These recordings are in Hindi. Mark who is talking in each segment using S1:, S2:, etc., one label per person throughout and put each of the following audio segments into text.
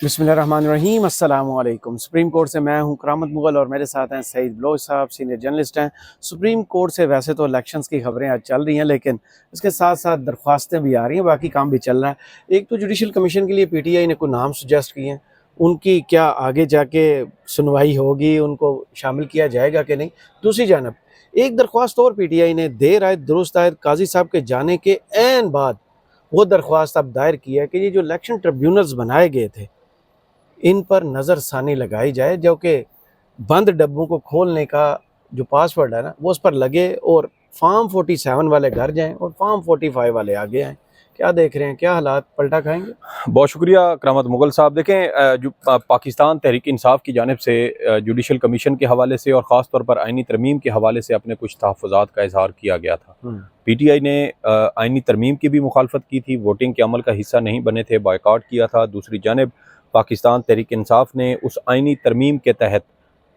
S1: बिस्मिल्लाहिर्रहमानिर्रहीम अस्सलामुअलैकुम। सुप्रीम कोर्ट से मैं हूं करामत मुगल और मेरे साथ हैं सईद बलोच साहब, सीनियर जर्नलिस्ट हैं। सुप्रीम कोर्ट से वैसे तो इलेक्शंस की खबरें आज चल रही हैं, लेकिन इसके साथ साथ दरख्वास्तें भी आ रही हैं, बाकी काम भी चल रहा है। एक तो जुडिशल कमीशन के लिए पीटीआई ने कोई नाम सुजेस्ट किए हैं, उनकी क्या आगे जाके सुनवाई होगी, उनको शामिल किया जाएगा कि नहीं। दूसरी जानब एक दरख्वास्त और पीटीआई ने देर आए दुरुस्त आए काजी साहब के जाने के ऐन बाद वो दरख्वास्त अब दायर की है कि ये जो इलेक्शन ट्रिब्यूनल्स बनाए गए थे इन पर नज़रसानी लगाई जाए, जो कि बंद डब्बों को खोलने का जो पासवर्ड है ना वो उस पर लगे और फार्म 47 वाले घर जाएं और फार्म 45 वाले आगे आएँ। क्या देख रहे हैं, क्या हालात पलटा खाएंगे?
S2: बहुत शुक्रिया करामत मुगल साहब। देखें, जो पाकिस्तान तहरीक इंसाफ की जानिब से जुडिशल कमीशन के हवाले से और ख़ास तौर पर आइनी तरमीम के हवाले से अपने कुछ तहफ़्फ़ुज़ात का इजहार किया गया था। पीटीआई ने आइनी तरमीम की भी मुखालफत की थी, वोटिंग के अमल का हिस्सा नहीं बने थे, बायकॉट किया था। दूसरी जानिब पाकिस्तान तहरीक इंसाफ ने उस आइनी तरमीम के तहत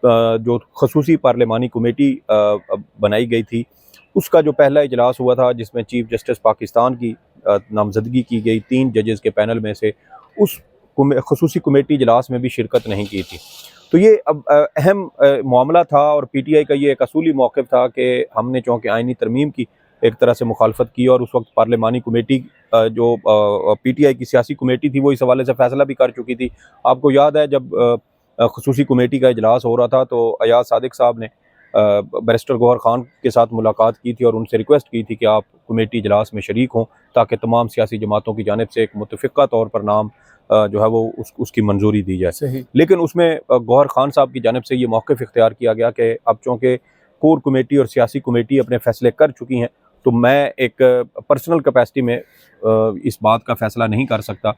S2: जो खसूसी पार्लिमानी कमेटी बनाई गई थी उसका जो पहला इजलास हुआ था, जिसमें चीफ जस्टिस पाकिस्तान की नामजदगी की गई 3 जजेस के पैनल में से, उस खसूसी कमेटी इजलास में भी शिरकत नहीं की थी। तो ये अब अहम मामला था और पीटीआई का ये एक असूली मौक़िफ़ था कि हमने चूँकि आइनी तरमीम की एक तरह से मुखालफत की और उस वक्त पार्लिमानी कमेटी जो पीटीआई की सियासी कमेटी थी वो इस हवाले से फ़ैसला भी कर चुकी थी। आपको याद है जब खसूसी कमेटी का इजलास हो रहा था तो अयाज सादिक साहब ने बैरिस्टर गौहर ख़ान के साथ मुलाकात की थी और उनसे रिक्वेस्ट की थी कि आप कमेटी इजलास में शरीक हों ताकि तमाम सियासी जमातों की जानिब से एक मुतफ़िक़ा तौर पर नाम जो है वो उसकी मंजूरी दी जाए। लेकिन उसमें गौहर ख़ान साहब की जानिब से ये मौक़िफ़ इख्तियार किया गया कि अब चूँकि कोर कमेटी और सियासी कमेटी अपने फ़ैसले कर चुकी हैं तो मैं एक पर्सनल कैपेसिटी में इस बात का फ़ैसला नहीं कर सकता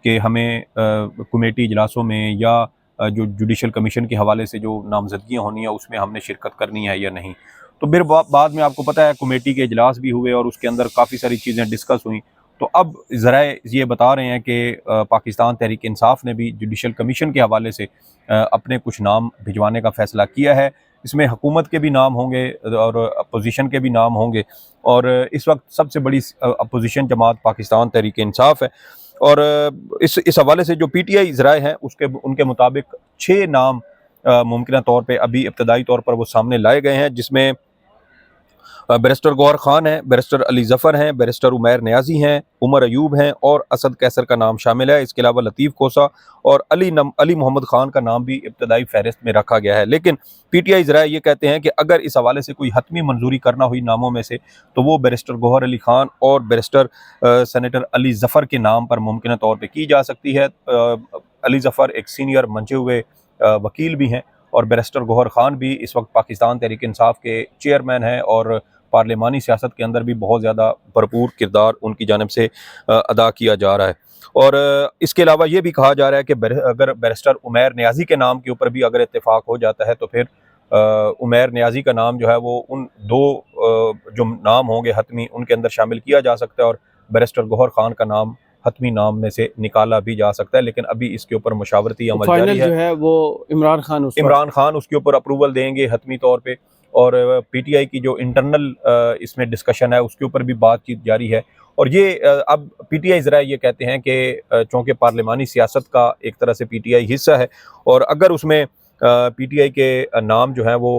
S2: कि हमें कमेटी इजलासों में या जो जुडिशल कमीशन के हवाले से जो नामजदगियाँ होनी है उसमें हमने शिरकत करनी है या नहीं। तो फिर बाद में आपको पता है कमेटी के इजलास भी हुए और उसके अंदर काफ़ी सारी चीज़ें डिस्कस हुई। तो अब ज़राए ये बता रहे हैं कि पाकिस्तान तहरीक इंसाफ ने भी जुडिशल कमीशन के हवाले से अपने कुछ नाम भिजवाने का फ़ैसला किया है। इसमें हुकूमत के भी नाम होंगे और अपोजिशन के भी नाम होंगे और इस वक्त सबसे बड़ी अपोजिशन जमात पाकिस्तान तहरीक इंसाफ है। और इस हवाले से जो पीटीआई ज़राए हैं उनके मुताबिक 6 नाम मुमकिन तौर पे अभी इब्तदाई तौर पर वो सामने लाए गए हैं, जिसमें बैरिस्टर गौहर ख़ान हैं, बैरिस्टर अली ज़फ़र हैं, बैरिस्टर उमैर नियाज़ी हैं, उमर अयूब हैं और असद कैसर का नाम शामिल है। इसके अलावा लतीफ़ कोसा और अली मोहम्मद ख़ान का नाम भी इब्तदाई फ़हरिस्त में रखा गया है। लेकिन पीटीआई ज़राए ये कहते हैं कि अगर इस हवाले से कोई हतमी मंजूरी करना हुई नामों में से तो वो बैरिस्टर गौहर अली ख़ान और बैरिस्टर सेनेटर अली ज़फ़र के नाम पर मुमकिन तौर पर की जा सकती है। अली ज़फ़र एक सीनियर मंचे हुए वकील भी हैं और बैरिस्टर गौहर ख़ान भी इस वक्त पाकिस्तान तहरीक इंसाफ के चेयरमैन हैं और पार्लिमानी सियासत के अंदर भी बहुत ज़्यादा भरपूर किरदार उनकी जानिब से अदा किया जा रहा है। और इसके अलावा ये भी कहा जा रहा है कि अगर बैरिस्टर उमैर नियाज़ी के नाम के ऊपर भी अगर इत्तेफाक हो जाता है तो फिर उमैर नियाज़ी का नाम जो है वो उन 2 जो नाम होंगे हतमी उनके अंदर शामिल किया जा सकता है और बैरिस्टर गौहर ख़ान का नाम हतमी नाम में से निकाला भी जा सकता है। लेकिन अभी इसके ऊपर मशावरती अमल जारी है।
S1: जो है वो इमरान खान उसके ऊपर अप्रूवल देंगे हतमी तौर पे और पीटीआई की जो इंटरनल इसमें डिस्कशन है उसके ऊपर भी बातचीत जारी है। और ये अब पीटीआई ज़रा ये कहते हैं कि चूँकि पार्लिमानी सियासत का एक तरह से पीटीआई हिस्सा है और अगर उसमें पीटीआई के नाम जो हैं वो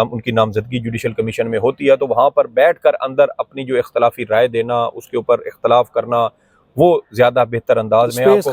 S1: उनकी नामजदगी जुडिशल कमीशन में होती है तो वहाँ पर बैठकर अंदर अपनी जो इख्तलाफी राय देना, उसके ऊपर इख्तलाफ करना, वो ज़्यादा बेहतर अंदाज में स्पेस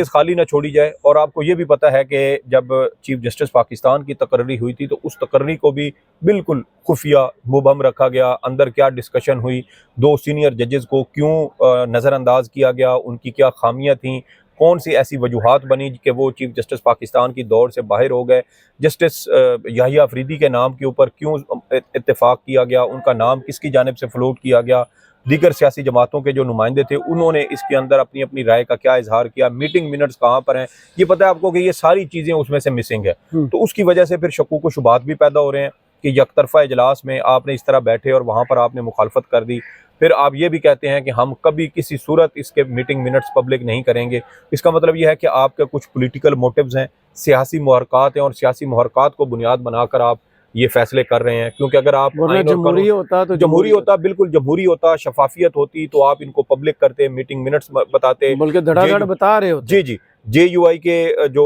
S1: खाली ना छोड़ी जाए।
S2: और आपको ये भी पता है कि जब चीफ जस्टिस पाकिस्तान की तकर्री हुई थी तो उस तकर्री को भी बिल्कुल खुफिया मुबहम रखा गया। अंदर क्या डिस्कशन हुई, 2 सीनियर जजेस को क्यों नज़रअंदाज किया गया, उनकी क्या खामियां थीं, कौन सी ऐसी वजूहात बनी कि वो चीफ जस्टिस पाकिस्तान की दौड़ से बाहर हो गए, जस्टिस याहिया अफरीदी के नाम के ऊपर क्यों इत्तेफाक किया गया, उनका नाम किसकी जानिब से फ्लोट किया गया, दीगर सियासी जमातों के जो नुमाइंदे थे उन्होंने इसके अंदर अपनी अपनी राय का क्या इजहार किया, मीटिंग मिनट्स कहाँ पर हैं, ये पता है आपको कि ये सारी चीज़ें उसमें से मिसिंग है। तो उसकी वजह से फिर शक्कू को शुबात भी पैदा हो रहे हैं कि यकतरफा इजलास में आपने इस तरह बैठे और वहाँ पर आपने मुखालफत कर दी। फिर आप ये भी कहते हैं कि हम कभी किसी सूरत इसके मीटिंग मिनट्स पब्लिक नहीं करेंगे। इसका मतलब यह है कि आपके कुछ पॉलिटिकल मोटिव्स हैं, सियासी मुहरकात हैं और सियासी मुहरकात को बुनियाद बनाकर आप ये फैसले कर रहे हैं। क्योंकि अगर आप
S1: जमहूरी होता तो
S2: जमहूरी होता, बिल्कुल जमहूरी होता, शफाफियत होती तो आप इनको पब्लिक करते, मीटिंग मिनट्स बताते,
S1: बल्कि धड़ाधड़ बता रहे होते।
S2: जी जी, JUI के जो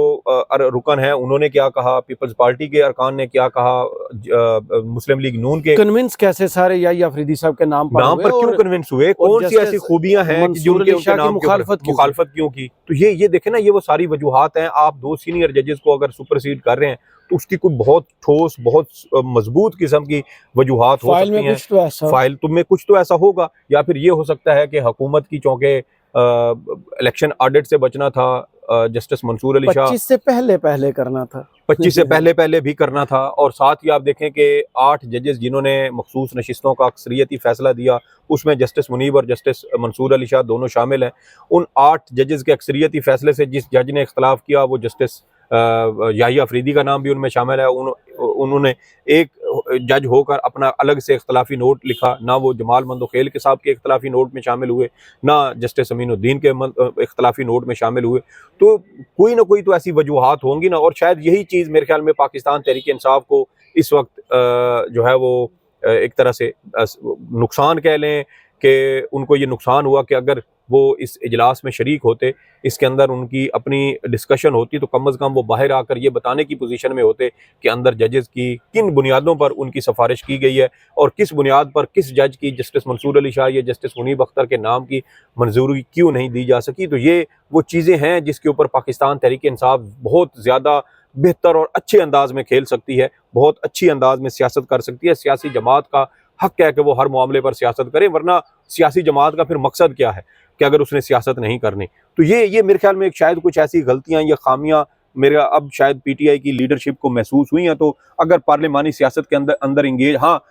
S2: रुकन है उन्होंने क्या कहा, पीपल्स पार्टी के अरकान ने क्या कहा, मुस्लिम लीग नून के
S1: कन्विंस कैसे सारे याहिया अफरीदी साहब के नाम पर हुए
S2: क्यों कन्विंस हुए, कौन सी ऐसी खूबियां हैं कि जिनके उनके नाम की मुखालफत क्यों की। तो ये देखें ना, ये वो सारी वजूहात हैं। आप 2 सीनियर जजेस को अगर सुपरसीड कर रहे हैं तो उसकी कोई बहुत ठोस, बहुत मजबूत किस्म की वजूहात हो सकती हैं। फाइल में कुछ तो ऐसा होगा, या फिर ये हो सकता है कि हुकूमत की चौंके इलेक्शन ऑडिट से बचना था, जस्टिस मंसूर अली शाह
S1: 25 से पहले करना था,
S2: 25 से पहले भी करना था। और साथ ही आप देखें कि 8 जजेस जिन्होंने मखसूस नशिस्तों का अक्सरियती फैसला दिया, उसमें जस्टिस मुनीब और जस्टिस मंसूर अली शाह दोनों शामिल हैं। उन 8 जजेस के अक्सरियती फैसले से जिस जज ने इख्तलाफ किया वो जस्टिस याहिया अफरीदी का नाम भी उनमें शामिल है। उन्होंने एक जज होकर अपना अलग से इख्तलाफी नोट लिखा, ना वो जमाल मंदोखेल के साहब के इख्तलाफी नोट में शामिल हुए, ना जस्टिस अमीनुद्दीन के इख्तलाफी नोट में शामिल हुए। तो कोई ना कोई तो ऐसी वजूहात होंगी ना, और शायद यही चीज़ मेरे ख्याल में पाकिस्तान तहरीक इंसाफ को इस वक्त जो है वो एक तरह से नुकसान कह लें कि उनको ये नुकसान हुआ कि अगर वो इस इजलास में शरीक होते, इसके अंदर उनकी अपनी डिस्कशन होती, तो कम अज़ कम वो बाहर आकर ये बताने की पोजीशन में होते कि अंदर जजेस की किन बुनियादों पर उनकी सिफारिश की गई है और किस बुनियाद पर किस जज की, जस्टिस मंसूर अली शाह या जस्टिस मुनीब अख्तर के नाम की मंजूरी क्यों नहीं दी जा सकी। तो ये वो चीज़ें हैं जिसके ऊपर पाकिस्तान तहरीक इंसाफ बहुत ज़्यादा बेहतर और अच्छे अंदाज में खेल सकती है, बहुत अच्छी अंदाज में सियासत कर सकती है। सियासी जमात का हक है कि वो हर मामले पर सियासत करे, वरना सियासी जमात का फिर मकसद क्या है कि अगर उसने सियासत नहीं करनी। तो ये मेरे ख्याल में शायद कुछ ऐसी गलतियां या खामियां मेरा अब शायद PTI की लीडरशिप को महसूस हुई हैं। तो अगर पार्लिमानी सियासत के अंदर इंगेज, हाँ,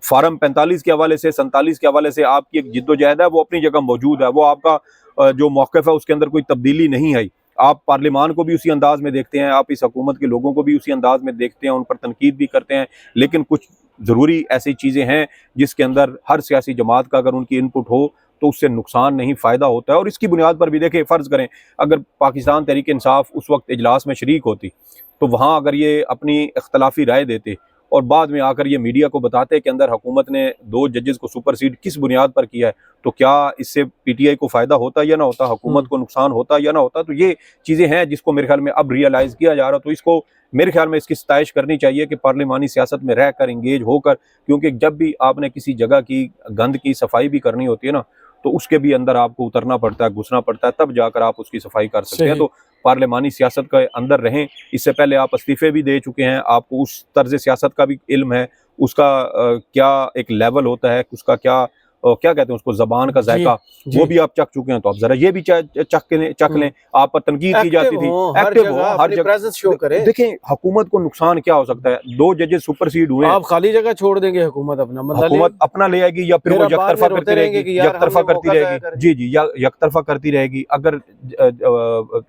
S2: फार्म 45 के हवाले से, 47 के हवाले से आपकी एक जिद्दोजहद है, वो अपनी जगह मौजूद है, वो आपका जो मौक़िफ़ है उसके अंदर कोई तब्दीली नहीं आई। आप पार्लिमान को भी उसी अंदाज में देखते हैं, आप इस हुकूमत के लोगों को भी उसी अंदाज में देखते हैं, उन पर तनकीद भी करते हैं, लेकिन कुछ ज़रूरी ऐसी चीज़ें हैं जिसके अंदर हर सियासी जमात का अगर उनकी इनपुट हो तो उससे नुकसान नहीं, फ़ायदा होता है। और इसकी बुनियाद पर भी देखें, फ़र्ज़ करें अगर पाकिस्तान तहरीक इंसाफ उस वक्त इजलास में शरीक होती, तो वहाँ अगर ये अपनी इख्तलाफी राय देते और बाद में आकर ये मीडिया को बताते कि अंदर हुकूमत ने 2 जजेस को सुपरसीड किस बुनियाद पर किया है, तो क्या इससे PTI को फ़ायदा होता या ना होता, हुकूमत को नुकसान होता या ना होता। तो ये चीज़ें हैं जिसको मेरे ख्याल में अब रियलाइज़ किया जा रहा। तो इसको मेरे ख्याल में इसकी सताइश करनी चाहिए कि पार्लिमानी सियासत में रहकर इंगेज होकर, क्योंकि जब भी आपने किसी जगह की गंद की सफाई भी करनी होती है ना, तो उसके भी अंदर आपको उतरना पड़ता है, घुसना पड़ता है, तब जाकर आप उसकी सफाई कर सकते हैं। तो पार्लिमानी सियासत के अंदर रहें। इससे पहले आप इस्तीफे भी दे चुके हैं, आपको उस तर्ज सियासत का भी इल्म है, उसका क्या एक लेवल होता है, उसका क्या क्या कहते हैं उसको, जबान का जायका, वो भी आप चख चुके हैं। तो आप जरा ये भी चख लें। आप पर तनकीद की जाती थी, एक्टिव हो, हर जगह प्रेजेंस शो करें। देखें हुकूमत को नुकसान क्या हो सकता है, 2 जजेस सुपरसीड हुए, आप
S1: खाली जगह छोड़ देंगे, हुकूमत अपना
S2: ले आएगी, या फिर वो यकतरफा करती रहेगी, यकतरफा करती रहेगी, जी या यकतरफा करती रहेगी। अगर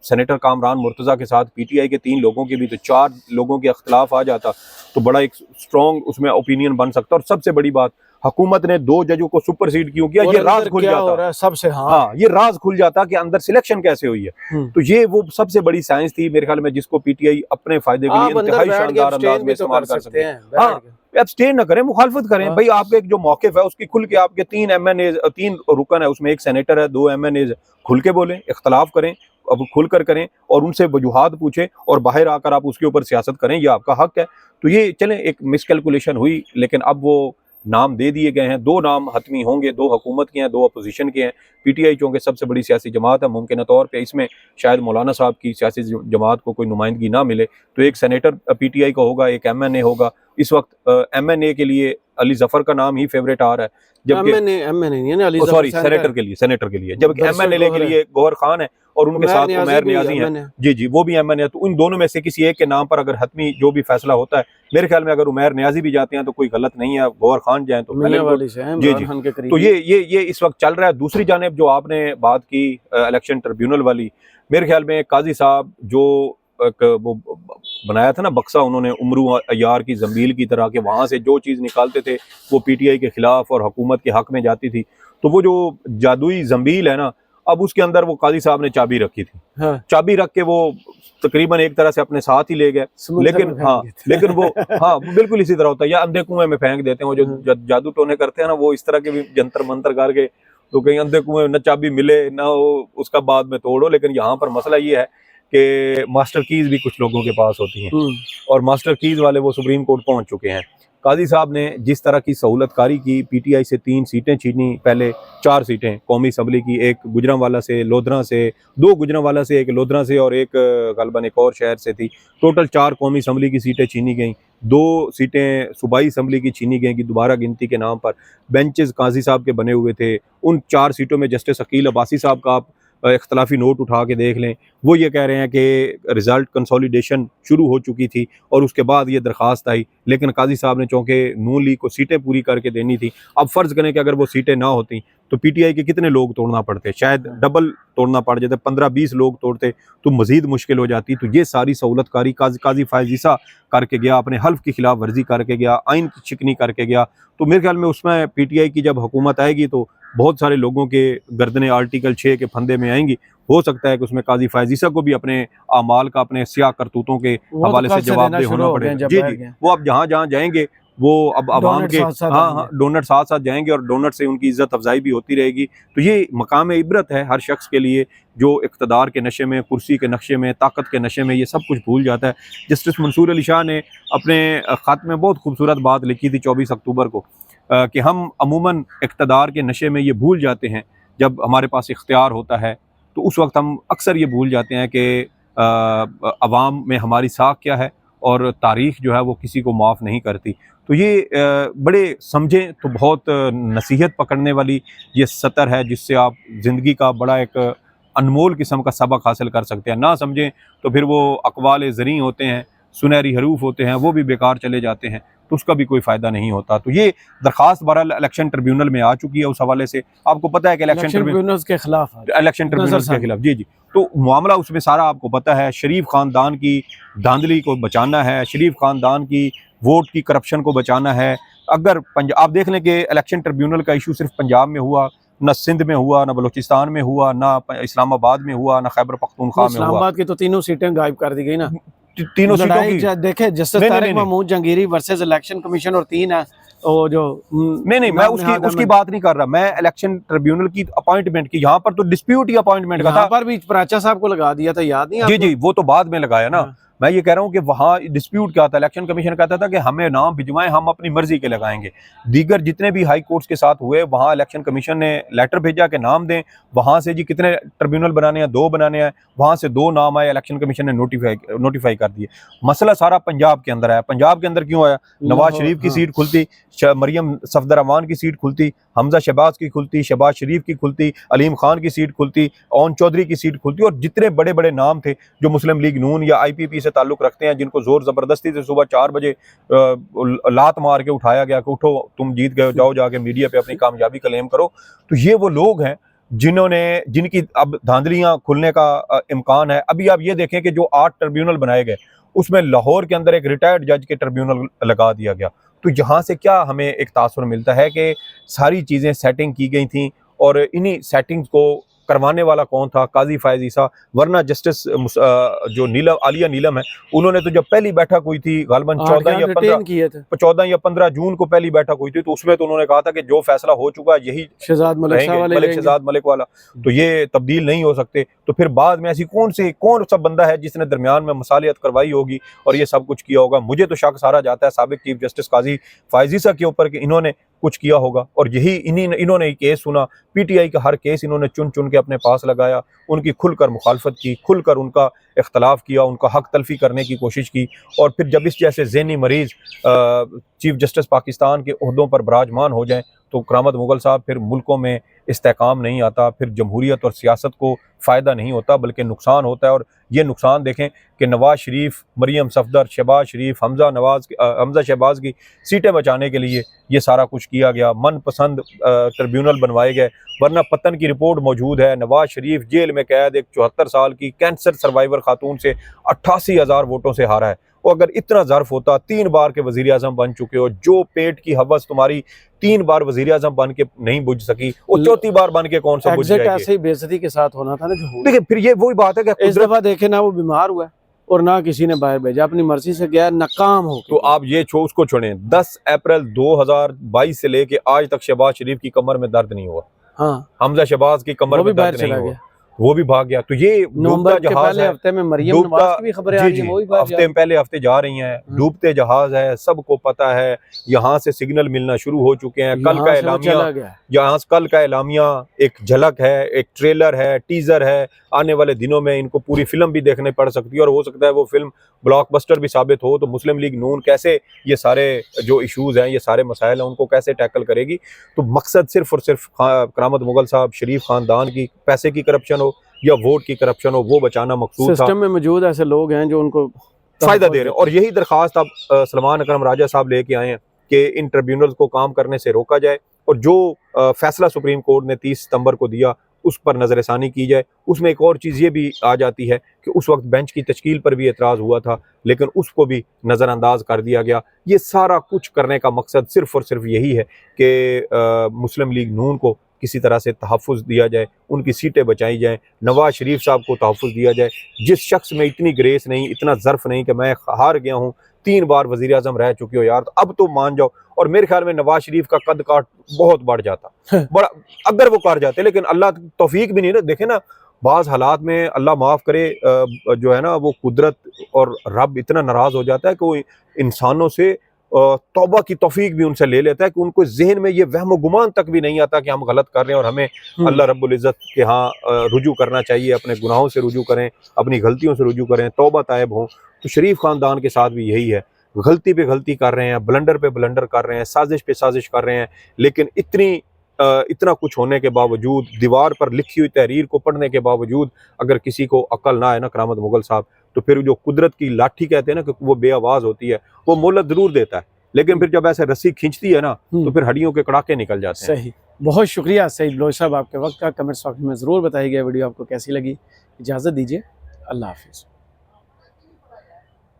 S2: सेनेटर कामरान मुर्तज़ा के साथ PTI के 3 लोगों के भी तो 4 लोगों के अख्तिलाफ आ जाता, तो बड़ा एक स्ट्रॉन्ग उसमें ओपिनियन बन सकता। और सबसे बड़ी बात, हुकूमत ने 2 जजों को सुपरसीड क्यों किया, ये राज खुल जाता सबसे। हाँ, ये राज खुल जाता कि अंदर सिलेक्शन कैसे हुई है। तो ये वो सबसे बड़ी साइंस थी मेरे ख्याल में, जिसको PTI अपने फायदे के लिए इंतहाई शानदार अंदाज में इस्तेमाल कर सकते हैं। हाँ, एब्सटेन न करें, मुखालफत करें। भाई आपके एक जो मौक़िफ़ है उसकी खुल के, आपके 3 MNA 3 रुकन है, उसमें 1 सेनेटर है, 2 MNA, खुल के बोलें, इख्तलाफ करें, अब खुलकर करें और उनसे वजूहात पूछें और बाहर आकर आप उसके ऊपर सियासत करें, ये आपका हक है। तो ये चलें, एक मिसकैलकुलेशन हुई, लेकिन अब वो नाम दे दिए गए हैं। 2 नाम हतमी होंगे, 2 हुकूमत के हैं, 2 अपोजिशन के हैं। PTI चूँकि सबसे बड़ी सियासी जमात है, मुमकिन तौर पे इसमें शायद मौलाना साहब की सियासी जमात को कोई नुमाइंदगी ना मिले, तो एक सेनेटर PTI का होगा, एक MNA होगा। इस वक्त MNA के लिए अली जफर का नाम ही फेवरेट आ रहा है, जबकि सेनेटर के लिए जबकि MNA के लिए गौहर खान है और उनके साथ उमैर नियाजी हैं। जी, वो भी MNA है। तो उन दोनों में से किसी एक के नाम पर अगर हतमी जो भी फैसला होता है, मेरे ख्याल में अगर उमैर नियाजी भी जाते हैं तो कोई गलत नहीं है, गौहर खान जाए तो जी। तो ये इस वक्त चल रहा है। दूसरी जानिब जो आपने बात की इलेक्शन ट्रिब्यूनल वाली, मेरे ख्याल में काजी साहब जो वो बनाया था ना बक्सा, उन्होंने उमरू अयार की जंबील की तरह के, वहाँ से जो चीज़ निकालते थे वो PTI के खिलाफ और हुकूमत के हक में जाती थी। तो वो जो जादुई जंबील है ना, अब उसके अंदर वो काजी साहब ने चाबी रखी थी। हाँ। चाबी रख के वो तकरीबन एक तरह से अपने साथ ही ले गए, लेकिन वो वो बिल्कुल इसी तरह होता है, या अंधे कुएं में फेंक देते हैं। वो जो जादू टोने करते हैं ना, वो इस तरह के भी जंतर मंतर करके, तो कहीं अंधे कुएं न चाबी मिले ना उसका बाद में तोड़ो। लेकिन यहाँ पर मसला ये है कि मास्टर कीज भी कुछ लोगों के पास होती हैं और मास्टर कीज वाले वो सुप्रीम कोर्ट पहुंच चुके हैं। काजी साहब ने जिस तरह की सहूलतकारी की, पीटीआई से 3 सीटें छीनी, पहले 4 सीटें कौमी असम्बली की, एक गुजरांवाला से, लोधरा से, 2 गुजरांवाला से, एक लोधरा से और एक गलबन एक और शहर से थी। टोटल 4 कौमी असम्बली की सीटें छीनी गई, 2 सीटें सूबाई असम्बली की छीनी गई कि दोबारा गिनती के नाम पर बेंचेस काजी साहब के बने हुए थे। उन 4 सीटों में जस्टिस अकील अब्बासी साहब का आप इख्तलाफी नोट उठा के देख लें, वो ये कह रहे हैं कि रिज़ल्ट कंसोलिडेशन शुरू हो चुकी थी और उसके बाद ये दरख्वास्त आई, लेकिन काजी साहब ने चूँकि नून लीग को सीटें पूरी करके देनी थी। अब फ़र्ज़ करें कि अगर वो सीटें ना होती तो पीटीआई के कितने लोग तोड़ना पड़ते, शायद डबल तोड़ना पड़ जाता, 15-20 लोग तोड़ते तो मज़ीद मुश्किल हो जाती। तो ये सारी सहूलतकारी काजी फ़ायज़ ईसा करके गया, अपने हल्फ की खिलाफ वर्जी करके गया, आइन की शिकनी करके गया। तो मेरे ख्याल में उसमें पीटीआई की जब हुकूमत आएगी तो बहुत सारे लोगों के गर्दनें आर्टिकल 6 के फंदे में आएंगी। हो सकता है कि उसमें काजी फ़ायज़ ईसा को भी अपने आमाल का, अपने सियाह करतूतों के हवाले से जवाबदेह होना पड़ेगा। जी जी, वो अब जहाँ जाएंगे वो अब आवाम के डोनर साथ साथ जाएंगे और डोनर से उनकी इज्जत अफजाई भी होती रहेगी। तो ये मकाम इबरत है हर शख्स के लिए जो इक़्तिदार के नशे में, कुर्सी के नशे में, ताकत के नशे में ये सब कुछ भूल जाता है। जस्टिस मंसूर अली शाह ने अपने ख़त में बहुत खूबसूरत बात लिखी थी 24 अक्टूबर को कि हम अमूमन इक़्तिदार के नशे में ये भूल जाते हैं, जब हमारे पास इख्तियार होता है तो उस वक्त हम अक्सर ये भूल जाते हैं कि अवाम में हमारी साख क्या है और तारीख़ जो है वो किसी को माफ़ नहीं करती। तो ये बड़े समझें तो बहुत नसीहत पकड़ने वाली ये सतर है जिससे आप ज़िंदगी का बड़ा एक अनमोल किस्म का सबक हासिल कर सकते हैं। ना समझें तो फिर वो अक़वाल ज़री होते हैं, सुनहरी हरूफ होते हैं, वो भी बेकार चले जाते हैं, तो उसका भी कोई फ़ायदा नहीं होता। तो ये दरख्वास्त बहरहाल इलेक्शन ट्रिब्यूनल में आ चुकी है। उस हवाले से आपको पता है कि इलेक्शन ट्रिब्यूनल के खिलाफ जी जी, तो मामला उसमें सारा आपको पता है। शरीफ ख़ानदान की धांधली को बचाना है, शरीफ ख़ानदान की वोट की करप्शन को बचाना है। अगर आप देख लें कि इलेक्शन ट्रिब्यूनल का इशू सिर्फ पंजाब में हुआ, न सिंध में हुआ, न बलूचिस्तान में हुआ, न इस्लामाबाद में हुआ, न खैबर पख्तूनख्वा में हुआ।
S1: इस्लामाबाद की तो तीनों सीटें गायब कर दी गई ना,
S2: तीनों सीटों की
S1: देखे Justice Tariq Mahmood Jahangiri versus Election Commission और 3 है वो जो
S2: नहीं मैं उसकी बात नहीं कर रहा, मैं इलेक्शन ट्रिब्यूनल की अपॉइंटमेंट की। यहाँ पर तो डिस्प्यूट ही अपॉइंटमेंट का था,
S1: पर भी पराचा साहब को लगा दिया था, याद नहीं?
S2: जी जी, वो तो बाद में लगाया ना। मैं ये कह रहा हूँ कि वहाँ डिस्प्यूट क्या था, इलेक्शन कमीशन कहता था कि हमें नाम भिजवाएं, हम अपनी मर्जी के लगाएंगे। दीगर जितने भी हाई कोर्ट्स के साथ हुए वहाँ इलेक्शन कमीशन ने लेटर भेजा कि नाम दें। वहाँ से जी कितने ट्रिब्यूनल बनाने हैं, 2 बनाने हैं, वहाँ से 2 नाम आए, इलेक्शन कमीशन ने नोटिफाई कर दिए। मसला सारा पंजाब के अंदर है। पंजाब के अंदर क्यों आया? नवाज शरीफ की सीट खुलती, मरियम सफदर अमान की सीट खुलती, हमजा शहबाज की खुलती, शहबाज शरीफ की खुलती, अलीम खान की सीट खुलती, ओन चौधरी की सीट खुलती, और जितने बड़े बड़े नाम थे जो मुस्लिम लीग नून या IPP से ताल्लुक़ रखते हैं, जिनको जोर ज़बरदस्ती से सुबह 4 बजे लात मार के उठाया गया कि उठो तुम जीत गए, जाओ जाके मीडिया पे अपनी कामयाबी क्लेम करो। तो ये वो लोग हैं जिनकी अब धांधलियाँ खुलने का इम्कान है। अभी आप ये देखें कि जो 8 ट्रिब्यूनल बनाए गए उसमें लाहौर के अंदर एक रिटायर्ड जज के ट्रिब्यूनल लगा दिया गया। तो यहाँ से क्या हमें एक तासुर मिलता है कि सारी चीज़ें सेटिंग की गई थी और इन्हीं सेटिंग्स को करवाने वाला कौन था? काजी फ़ायज़ ईसा। वरना जस्टिस जो आलिया नीलम है, उन्होंने तो जब पहली बैठक हुई थी गालिबन 14 या 15 जून को पहली बैठक हुई थी, तो उसमें तो उन्होंने कहा था कि जो फैसला हो चुका है यही शहजाद मलिक वाला, तो ये तब्दील नहीं हो सकते। तो फिर बाद में ऐसी कौन सा बंदा है जिसने दरमियान में मसालियत करवाई होगी और ये सब कुछ किया होगा? मुझे तो शक सारा जाता है साबिक चीफ जस्टिस काजी फ़ायज़ ईसा के ऊपर कि इन्होंने कुछ किया होगा, और यही इन्होंने ही केस सुना। पीटीआई का हर केस इन्होंने चुन चुन के अपने पास लगाया, उनकी खुलकर मुखालफत की, खुलकर उनका इख्तलाफ किया, उनका हक तलफी करने की कोशिश की। और फिर जब इस जैसे ज़हनी मरीज़ चीफ जस्टिस पाकिस्तान के ओहदों पर बराजमान हो जाएं तो करामत मुगल साहब फिर मुल्कों में इस्तेकाम नहीं आता, फिर जमहूरियत और सियासत को फ़ायदा नहीं होता बल्कि नुकसान होता है। और ये नुकसान देखें कि नवाज शरीफ, मरियम सफदर, शहबाज शरीफ, हमजा शहबाज की सीटें बचाने के लिए ये सारा कुछ किया गया। मनपसंद ट्रिब्यूनल बनवाए गए, वरना पतन की रिपोर्ट मौजूद है। नवाज शरीफ जेल में कैद एक 74 साल की कैंसर सर्वाइवर खातून से 88,000 वोटों से हारा है। और अगर इतना ज़र्फ होता, 3 बार के वज़ीर आज़म बन चुके हो, जो पेट की हवस तुम्हारी 3 बार वज़ीर आज़म बन के नहीं बुझ सकी, वो 4थी बार बन के कौन सा बुझ जाएगी?
S1: ऐसे ही बेइज्जती के साथ होना था ना जो।
S2: देखिए फिर ये वही बात है कि
S1: इस दफा देखे ना वो बीमार हुआ और ना किसी ने बाहर भेजा, अपनी मर्जी से गया, नाकाम हो।
S2: तो आप ये उसको छोड़ें, 10 अप्रैल 2022 से लेके आज तक शहबाज शरीफ की कमर में दर्द नहीं हुआ।
S1: हाँ,
S2: हमजा शहबाज की कमर में दर्द नहीं हुआ। वो भी भाग गया। तो ये
S1: नवंबर के पहले हफ्ते में मरियम नवाज की भी खबरें आ रही हैं, वो भी भाग
S2: हफ्ते में पहले हफ्ते जा रही हैं। डूबते जहाज है, सबको पता है, यहाँ से सिग्नल मिलना शुरू हो चुके हैं। कल का एलामिया, यहाँ कल का एलामिया एक झलक है, एक ट्रेलर है, टीजर है। आने वाले दिनों में इनको पूरी फिल्म भी देखने पड़ सकती है और हो सकता है वो फिल्म ब्लॉकबस्टर भी साबित हो। तो मुस्लिम लीग नून कैसे ये सारे जो इश्यूज हैं, ये सारे मसाइल हैं, उनको कैसे टैकल करेगी। तो मकसद सिर्फ और सिर्फ करामत मुगल साहब, शरीफ खानदान की पैसे की करप्शन हो या वोट की करप्शन हो, वो बचाना मकसूद था।
S1: सिस्टम में मौजूद ऐसे लोग हैं जो उनको
S2: फायदा दे रहे हैं और यही दरखास्त अब सलमान अकरम राजा साहब लेके आए हैं कि इन ट्रिब्यूनल को काम करने से रोका जाए और जो फैसला सुप्रीम कोर्ट ने 30 सितंबर को दिया उस पर नजरसानी की जाए। उसमें एक और चीज़ ये भी आ जाती है कि उस वक्त बेंच की तश्कील पर भी एतराज़ हुआ था, लेकिन उसको भी नज़रअंदाज कर दिया गया। ये सारा कुछ करने का मकसद सिर्फ और सिर्फ यही है कि मुस्लिम लीग नून को किसी तरह से तहफ़्फ़ुज़ दिया जाए, उनकी सीटें बचाई जाएँ, नवाज शरीफ साहब को तहफ़्फ़ुज़ दिया जाए। जिस शख्स में इतनी ग्रेस नहीं, इतना ज़र्फ नहीं कि मैं हार गया हूँ, 3 बार वज़ीर आज़म रह चुके हो यार, तो अब तो मान जाओ। और मेरे ख्याल में नवाज शरीफ का कद काट बहुत बढ़ जाता बड़ा, अगर वो कर जाते, लेकिन अल्लाह तौफीक भी नहीं ना। देखे ना, बाज़ हालात में अल्लाह माफ़ करे, जो है ना, वो कुदरत और रब इतना नाराज़ हो जाता है कि वो इंसानों से तौबा की तौफीक भी उनसे ले लेता है कि उनको जहन में ये वहम गुमान तक भी नहीं आता कि हम गलत कर रहे हैं और हमें अल्लाह रब्बुल इज़्ज़त के यहाँ रुजू करना चाहिए, अपने गुनाहों से रुजू करें, अपनी गलतियों से रुजू करें, तौबा तायब हों। तो शरीफ ख़ानदान के साथ भी यही है, गलती पे गलती कर रहे हैं, ब्लंडर पे ब्लंडर कर रहे हैं, साजिश पे साजिश कर रहे हैं, लेकिन इतना कुछ होने के बावजूद, दीवार पर लिखी हुई तहरीर को पढ़ने के बावजूद अगर किसी को अक्ल ना आए ना करामत मुगल साहब, तो फिर जो कुदरत की लाठी कहते हैं ना कि वो बेआवाज़ होती है, वो मोहलत ज़रूर देता है, लेकिन फिर जब ऐसे रस्सी खींचती है ना तो फिर हड्डियों के कड़ाके निकल जाते हैं।
S1: सही, बहुत शुक्रिया सईद बलोच साहब आपके वक्त का। कमेंट्स बॉक्स में ज़रूर बताइएगा वीडियो आपको कैसी लगी। इजाज़त दीजिए, अल्लाह हाफिज़।